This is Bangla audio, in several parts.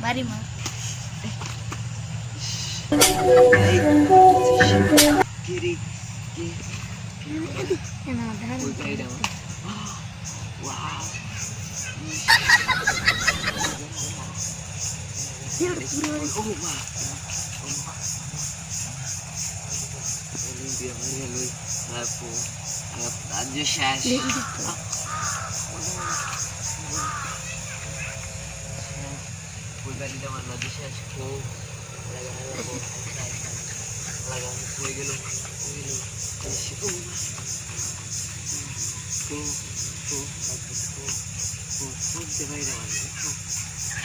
বাড়ি মা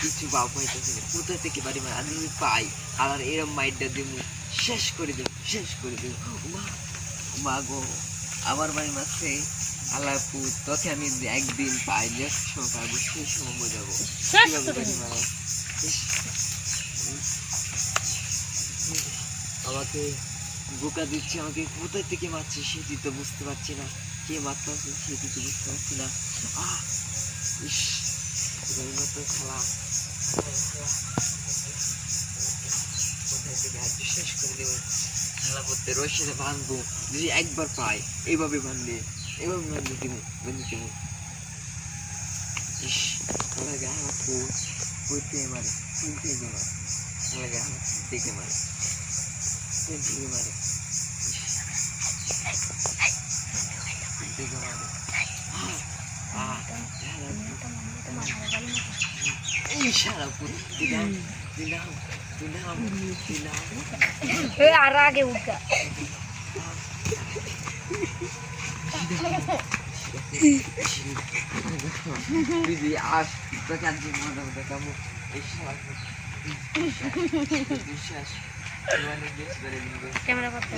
কিছু বাপ পাইতেছি না, কোথা থেকে বাড়ি মার আমি পাই আর এরম মাইটটা দিব শেষ করে দেব, শেষ করে দেব। মা গো আমার বাড়ি মারছে আলাপু, তথে আমি একদিন পাই দেখছো পাবো, সেই সময় বোঝাবো কিভাবে বাড়ি মারা। আমাকে বোকা দিচ্ছে, আমাকে কোথায় থেকে মারছে সেটি তো বুঝতে পারছি না, কে মারতে সেটি তো বুঝতে পারছি না। ইস মতো খেলা শেষ করে দেবো, খেলা করতে রশিদে বাঁধবো, যদি একবার পাই এইভাবে বাঁধলে দিব বেঁধে দেবো। ইস লাগে আমার পড়তে মারে, ফুলতে মারে, লাগে আমার দেখে মারে, দেখে মারে, দেখে মারে। আর আগে উঠা ক্যামেরা করতে